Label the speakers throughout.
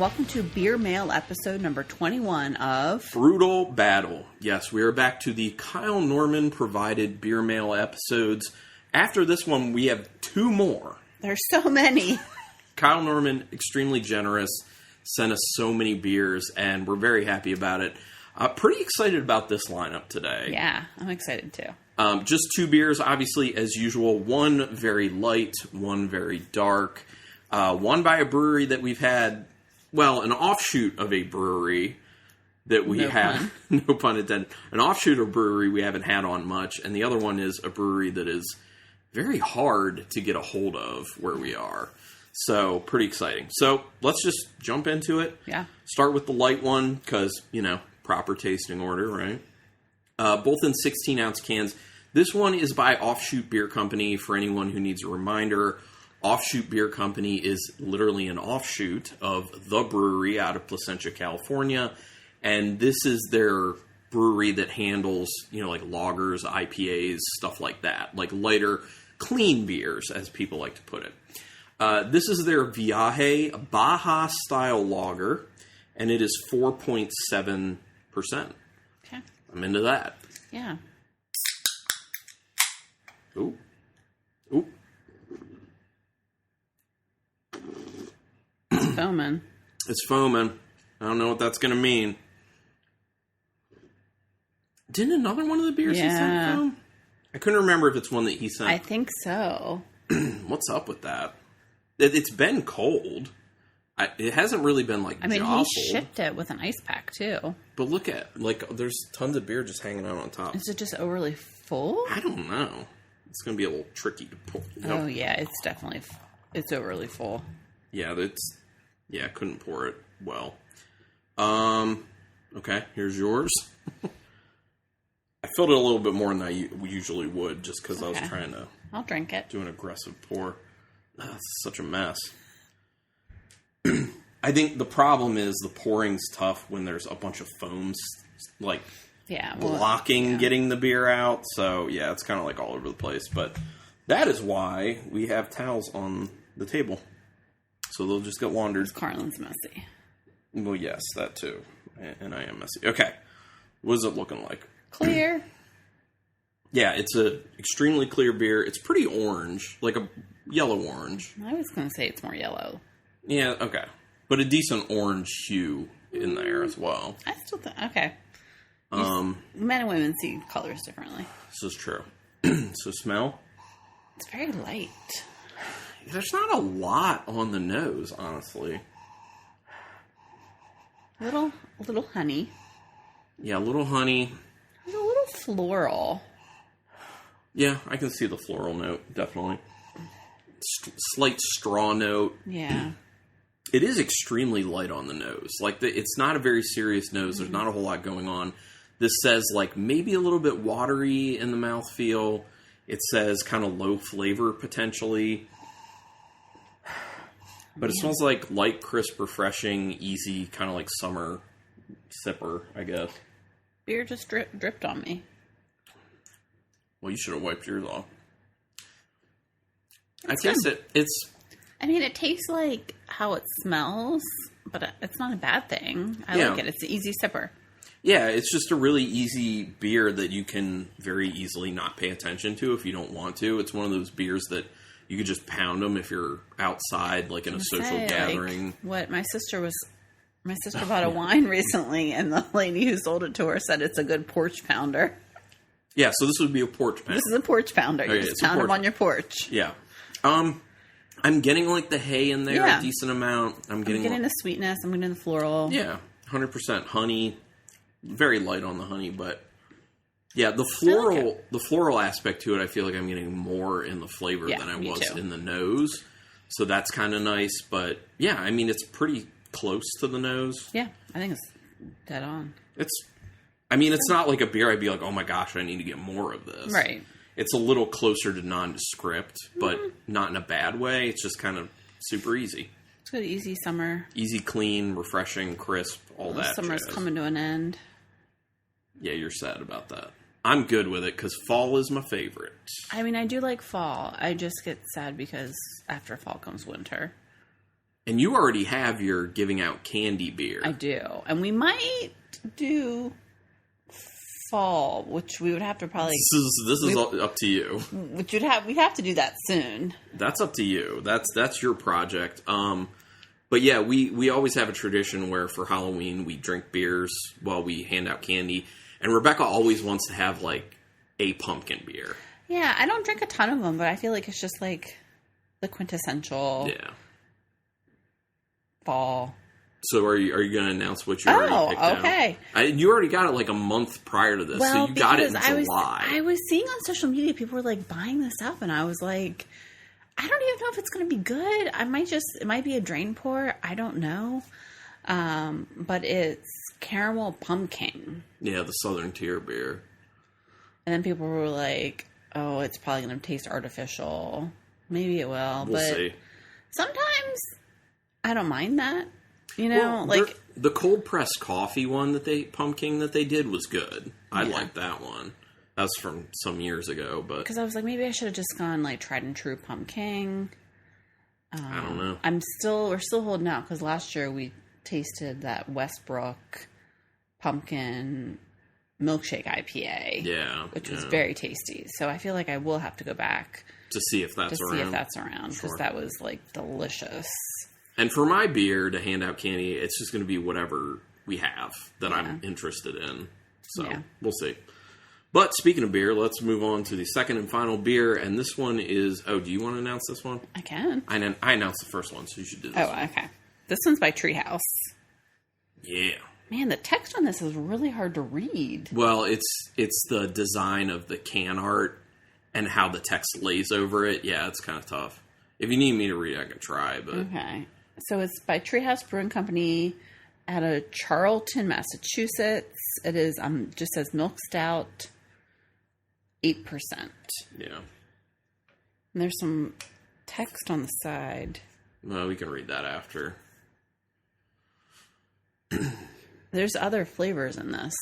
Speaker 1: welcome to Beer Mail episode number 21 of
Speaker 2: Brutal Battle. Yes, we are back to the Kyle Norman provided Beer Mail episodes. After this one, we have two more.
Speaker 1: There's so many.
Speaker 2: Kyle Norman, extremely generous, sent us so many beers, and we're very happy about it. Pretty excited about this lineup today.
Speaker 1: Yeah, I'm excited too.
Speaker 2: Just two beers, obviously, as usual. One very light, one very dark. One by a brewery that we've had, well, an offshoot of a brewery that we have, no pun intended, an offshoot of a brewery we haven't had on much, and the other one is a brewery that is very hard to get a hold of where we are. So, pretty exciting. So, let's just jump into it.
Speaker 1: Yeah.
Speaker 2: Start with the light one, because, proper tasting order, right? Both in 16-ounce cans. This one is by Offshoot Beer Company. For anyone who needs a reminder, Offshoot Beer Company is literally an offshoot of the brewery out of Placentia, California. And this is their brewery that handles, like lagers, IPAs, stuff like that. Like lighter, clean beers, as people like to put it. This is their Viaje Baja-style lager, and it is 4.7%.
Speaker 1: Okay.
Speaker 2: I'm into that.
Speaker 1: Yeah.
Speaker 2: Ooh. Ooh.
Speaker 1: It's foaming.
Speaker 2: It's foaming. I don't know what that's going to mean. Didn't another one of the beers he sent foam? I couldn't remember if it's one that he sent.
Speaker 1: I think so.
Speaker 2: What's up with that? It's been cold. It hasn't really been, jostled.
Speaker 1: He shipped it with an ice pack, too.
Speaker 2: But look at, there's tons of beer just hanging out on top.
Speaker 1: Is it just overly full?
Speaker 2: I don't know. It's going to be a little tricky to pour.
Speaker 1: Oh, yeah, it's definitely, it's overly full.
Speaker 2: Yeah, I couldn't pour it well. Okay, here's yours. I filled it a little bit more than I usually would, just because I was trying to...
Speaker 1: I'll drink it.
Speaker 2: Do an aggressive pour. It's such a mess. I think the problem is the pouring's tough when there's a bunch of foams, blocking getting the beer out. So, yeah, it's kind of all over the place. But that is why we have towels on the table. So they'll just get laundered.
Speaker 1: Carlin's messy.
Speaker 2: Well, yes, that too. And I am messy. Okay. What is it looking like?
Speaker 1: Clear.
Speaker 2: Yeah, it's a extremely clear beer. It's pretty orange, like a yellow orange.
Speaker 1: I was going to say it's more yellow.
Speaker 2: Yeah, okay. But a decent orange hue in there as well.
Speaker 1: I still think, okay. Men and women see colors differently.
Speaker 2: This is true. So smell?
Speaker 1: It's very light.
Speaker 2: There's not a lot on the nose, honestly.
Speaker 1: A little honey.
Speaker 2: Yeah, a little honey.
Speaker 1: There's a little floral.
Speaker 2: Yeah, I can see the floral note, definitely. Slight straw note.
Speaker 1: Yeah.
Speaker 2: It is extremely light on the nose. It's not a very serious nose. There's not a whole lot going on. This says, maybe a little bit watery in the mouthfeel. It says kind of low flavor, potentially. But it smells like light, crisp, refreshing, easy, kind of like summer sipper, I guess.
Speaker 1: Beer just dripped on me.
Speaker 2: Well, you should have wiped yours off. I guess it's...
Speaker 1: I mean, it tastes like how it smells, but it's not a bad thing. I like it. It's an easy sipper.
Speaker 2: Yeah, it's just a really easy beer that you can very easily not pay attention to if you don't want to. It's one of those beers that you could just pound them if you're outside, in a social gathering.
Speaker 1: My sister bought a wine recently, and the lady who sold it to her said it's a good porch pounder.
Speaker 2: Yeah, so this would be a porch pounder.
Speaker 1: This is a porch pounder. You just pound them on your porch.
Speaker 2: Yeah. I'm getting the hay in there a decent amount. I'm getting
Speaker 1: the sweetness. I'm getting the floral.
Speaker 2: Yeah, 100% honey. Very light on the honey, but yeah, the floral aspect to it, I feel like I'm getting more in the flavor than I was in the nose. So that's kind of nice, but yeah, I mean, it's pretty close to the nose.
Speaker 1: Yeah, I think it's dead on.
Speaker 2: It's not like a beer I'd be like, oh my gosh, I need to get more of this.
Speaker 1: Right.
Speaker 2: It's a little closer to nondescript, but not in a bad way. It's just kind of super easy.
Speaker 1: It's good, easy summer.
Speaker 2: Easy, clean, refreshing, crisp, all that.
Speaker 1: Summer's coming to an end.
Speaker 2: Yeah, you're sad about that. I'm good with it because fall is my favorite.
Speaker 1: I mean, I do like fall. I just get sad because after fall comes winter.
Speaker 2: And you already have your giving out candy beer.
Speaker 1: I do. And we might do fall, which we would have to probably...
Speaker 2: This is up to you.
Speaker 1: Which we'd have to do that soon.
Speaker 2: That's up to you. That's your project. But yeah, we always have a tradition where for Halloween we drink beers while we hand out candy. And Rebecca always wants to have, like, a pumpkin beer.
Speaker 1: Yeah, I don't drink a ton of them, but I feel like it's just, like, the quintessential fall.
Speaker 2: So are you going to announce what you already picked out?
Speaker 1: Okay.
Speaker 2: You already got it like a month prior to this, so you got it in July.
Speaker 1: I was seeing on social media people were like buying this up, and I was like, I don't even know if it's going to be good. It might be a drain pour. I don't know. But it's caramel pumpkin.
Speaker 2: Yeah, the Southern Tier beer.
Speaker 1: And then people were like, oh, it's probably going to taste artificial. Maybe it will.
Speaker 2: We'll see.
Speaker 1: Sometimes I don't mind that. You know, like
Speaker 2: the cold pressed coffee one pumpkin that they did was good. I liked that one. That was from some years ago, but
Speaker 1: because I was like, maybe I should have just gone like tried and true pumpkin.
Speaker 2: I don't know.
Speaker 1: We're still holding out because last year we tasted that Westbrook pumpkin milkshake IPA, which was very tasty. So I feel like I will have to go back
Speaker 2: to see if that's around
Speaker 1: because that was like delicious.
Speaker 2: And for my beer to hand out candy, it's just going to be whatever we have that I'm interested in. So we'll see. But speaking of beer, let's move on to the second and final beer. And this one is... Oh, do you want to announce this one?
Speaker 1: I can.
Speaker 2: I announced the first one, so you should do this one.
Speaker 1: Okay. This one's by Treehouse.
Speaker 2: Yeah.
Speaker 1: Man, the text on this is really hard to read.
Speaker 2: Well, it's the design of the can art and how the text lays over it. Yeah, it's kind of tough. If you need me to read, I can try. But
Speaker 1: okay. So it's by Treehouse Brewing Company out of Charlton, Massachusetts. It is just says milk stout, 8%.
Speaker 2: Yeah.
Speaker 1: And there's some text on the side.
Speaker 2: Well, we can read that after.
Speaker 1: There's other flavors in this.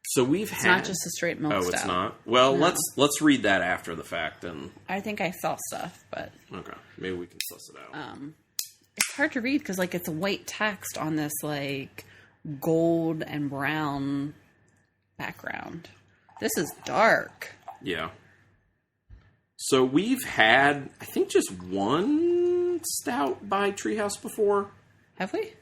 Speaker 2: So
Speaker 1: it's not just a straight milk stout.
Speaker 2: Oh, it's not? Well,
Speaker 1: no.
Speaker 2: let's read that after the fact. And
Speaker 1: I think I saw stuff, but...
Speaker 2: Okay. Maybe we can suss it out.
Speaker 1: It's hard to read because, like, it's a white text on this, like, gold and brown background. This is dark.
Speaker 2: Yeah. So we've had, I think, just one stout by Treehouse before.
Speaker 1: Have we?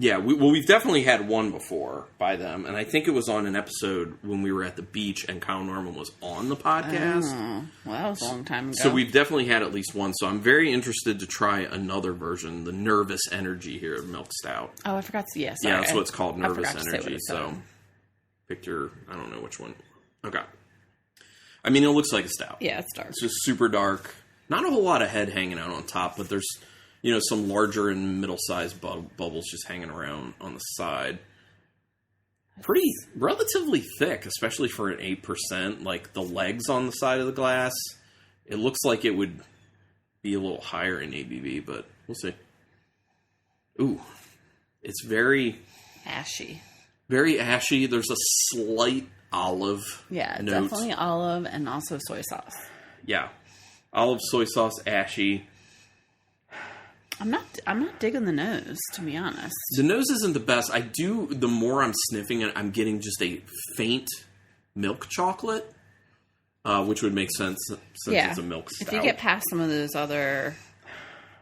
Speaker 2: Yeah, we've definitely had one before by them, and I think it was on an episode when we were at the beach and Kyle Norman was on the podcast.
Speaker 1: Oh, well, that was a long time ago.
Speaker 2: So we've definitely had at least one, so I'm very interested to try another version, the Nervous Energy here of Milk Stout.
Speaker 1: Oh, I forgot to, sorry.
Speaker 2: Yeah, that's what it's called, Nervous Energy, so picture, I don't know which one. Okay. I mean, it looks like a stout.
Speaker 1: Yeah, it's dark.
Speaker 2: It's just super dark. Not a whole lot of head hanging out on top, but there's... some larger and middle-sized bubbles just hanging around on the side. Pretty, relatively thick, especially for an 8%. Like, the legs on the side of the glass, it looks like it would be a little higher in ABV, but we'll see. Ooh, it's very...
Speaker 1: ashy.
Speaker 2: Very ashy. There's a slight olive note.
Speaker 1: Definitely olive and also soy sauce.
Speaker 2: Yeah. Olive, soy sauce, ashy.
Speaker 1: I'm not digging the nose, to be honest.
Speaker 2: The nose isn't the best. The more I'm sniffing it, I'm getting just a faint milk chocolate, which would make sense since it's a milk stout.
Speaker 1: If you get past some of those other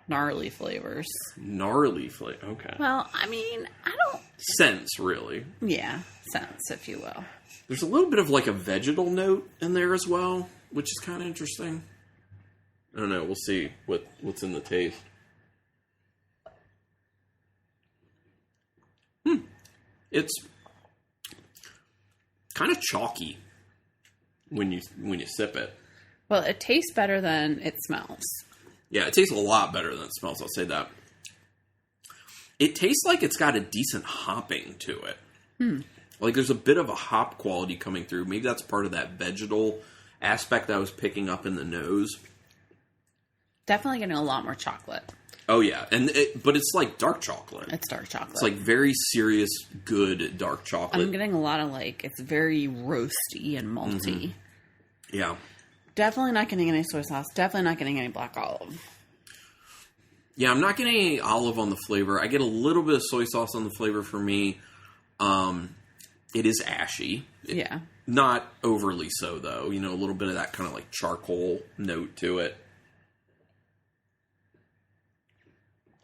Speaker 1: gnarly flavors.
Speaker 2: Okay.
Speaker 1: Well, I mean, I don't...
Speaker 2: Sense, really.
Speaker 1: Yeah, sense, if you will.
Speaker 2: There's a little bit of like a vegetal note in there as well, which is kind of interesting. I don't know. We'll see what's in the taste. It's kind of chalky when you sip it.
Speaker 1: Well, it tastes better than it smells.
Speaker 2: Yeah, it tastes a lot better than it smells, I'll say that. It tastes like it's got a decent hopping to it. Like there's a bit of a hop quality coming through. Maybe that's part of that vegetal aspect I was picking up in the nose.
Speaker 1: Definitely getting a lot more chocolate.
Speaker 2: Oh, yeah. But it's like dark chocolate.
Speaker 1: It's dark chocolate.
Speaker 2: It's like very serious, good dark chocolate.
Speaker 1: I'm getting a lot of it's very roasty and malty.
Speaker 2: Mm-hmm. Yeah.
Speaker 1: Definitely not getting any soy sauce. Definitely not getting any black olive.
Speaker 2: Yeah, I'm not getting any olive on the flavor. I get a little bit of soy sauce on the flavor for me. It is ashy.
Speaker 1: Yeah.
Speaker 2: Not overly so, though. You know, a little bit of that kind of like charcoal note to it.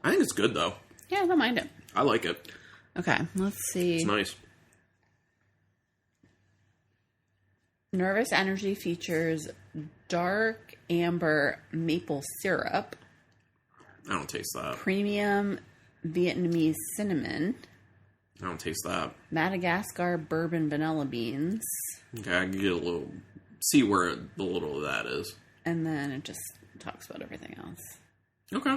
Speaker 2: I think it's good, though.
Speaker 1: Yeah, I don't mind it.
Speaker 2: I like it.
Speaker 1: Okay, let's see.
Speaker 2: It's nice.
Speaker 1: Nervous Energy features dark amber maple syrup.
Speaker 2: I don't taste that.
Speaker 1: Premium Vietnamese cinnamon.
Speaker 2: I don't taste that.
Speaker 1: Madagascar bourbon vanilla beans.
Speaker 2: Okay, I can get a little... See where the little of that is.
Speaker 1: And then it just talks about everything else.
Speaker 2: Okay.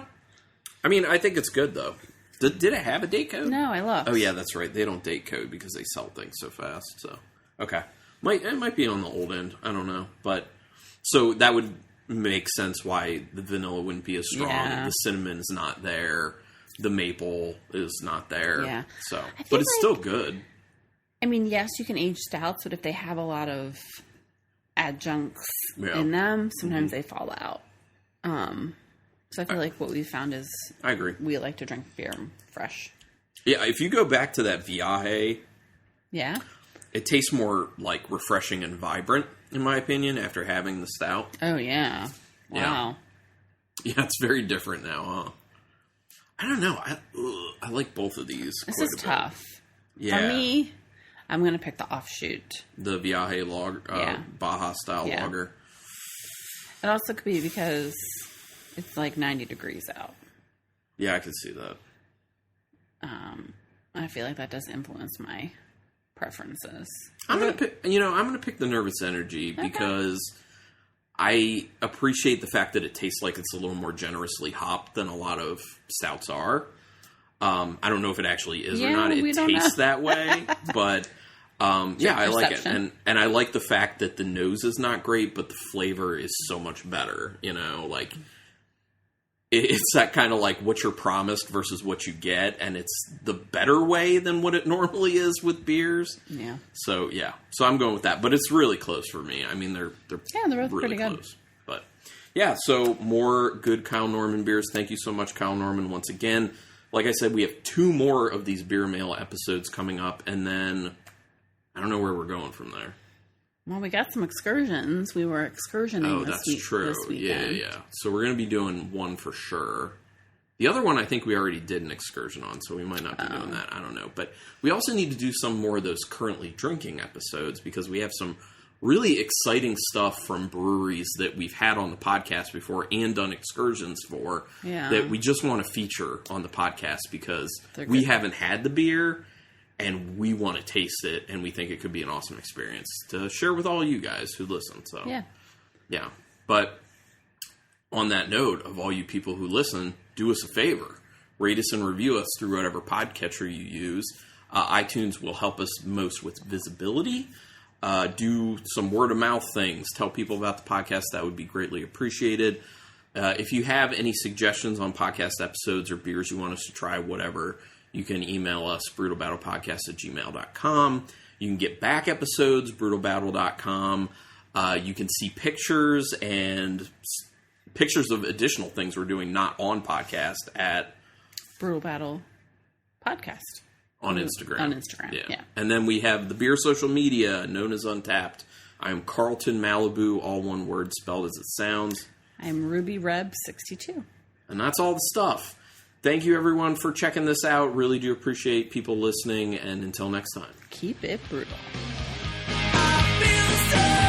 Speaker 2: I mean, I think it's good, though. Did it have a date code?
Speaker 1: No, I looked.
Speaker 2: Oh, yeah, that's right. They don't date code because they sell things so fast. So, okay. It might be on the old end. I don't know. But, so that would make sense why the vanilla wouldn't be as strong.
Speaker 1: Yeah.
Speaker 2: The cinnamon is not there. The maple is not there.
Speaker 1: Yeah.
Speaker 2: So, but it's still good.
Speaker 1: I mean, yes, you can age stouts, but if they have a lot of adjuncts in them, sometimes they fall out. So I feel like what we found is...
Speaker 2: I agree.
Speaker 1: We like to drink beer fresh.
Speaker 2: Yeah, if you go back to that Viaje...
Speaker 1: Yeah?
Speaker 2: It tastes more, like, refreshing and vibrant, in my opinion, after having the stout.
Speaker 1: Oh, yeah. Wow.
Speaker 2: Yeah, it's very different now, huh? I don't know. I like both of these.
Speaker 1: This is tough.
Speaker 2: Yeah.
Speaker 1: For me, I'm going to pick the Offshoot.
Speaker 2: The Viaje lager, Baja-style lager.
Speaker 1: It also could be because it's like 90 degrees out.
Speaker 2: Yeah, I could see that.
Speaker 1: I feel like that does influence my preferences.
Speaker 2: I'm gonna pick the Nervous Energy because I appreciate the fact that it tastes like it's a little more generously hopped than a lot of stouts are. I don't know if it actually is or not. It tastes that way, but I like it, and I like the fact that the nose is not great, but the flavor is so much better. You know, like. It's that kind of like what you're promised versus what you get, and it's the better way than what it normally is with beers.
Speaker 1: Yeah.
Speaker 2: So I'm going with that, but it's really close for me. I mean, they're
Speaker 1: both really pretty close.
Speaker 2: Good. But yeah, so more good Kyle Norman beers. Thank you so much, Kyle Norman, once again. Like I said, we have 2 more of these Beer Mail episodes coming up, and then I don't know where we're going from there.
Speaker 1: Well, we got some excursions. We were excursioning this weekend.
Speaker 2: Yeah. So we're going to be doing one for sure. The other one I think we already did an excursion on, so we might not be doing that. I don't know. But we also need to do some more of those currently drinking episodes because we have some really exciting stuff from breweries that we've had on the podcast before and done excursions for that we just want to feature on the podcast because we haven't had the beer. And we want to taste it, and we think it could be an awesome experience to share with all you guys who listen. So, yeah. But on that note, of all you people who listen, do us a favor. Rate us and review us through whatever podcatcher you use. iTunes will help us most with visibility. Do some word-of-mouth things. Tell people about the podcast. That would be greatly appreciated. If you have any suggestions on podcast episodes or beers you want us to try, whatever, you can email us, brutalbattlepodcast@gmail.com. You can get back episodes, brutalbattle.com. You can see pictures and pictures of additional things we're doing not on podcast at
Speaker 1: Brutal Battle Podcast.
Speaker 2: On Instagram.
Speaker 1: On Instagram, yeah.
Speaker 2: And then we have the beer social media, known as Untapped. I'm Carlton Malibu, all one word, spelled as it sounds.
Speaker 1: I'm Ruby Reb 62.
Speaker 2: And that's all the stuff. Thank you, everyone, for checking this out. Really do appreciate people listening. And until next time,
Speaker 1: keep it brutal.
Speaker 3: I feel so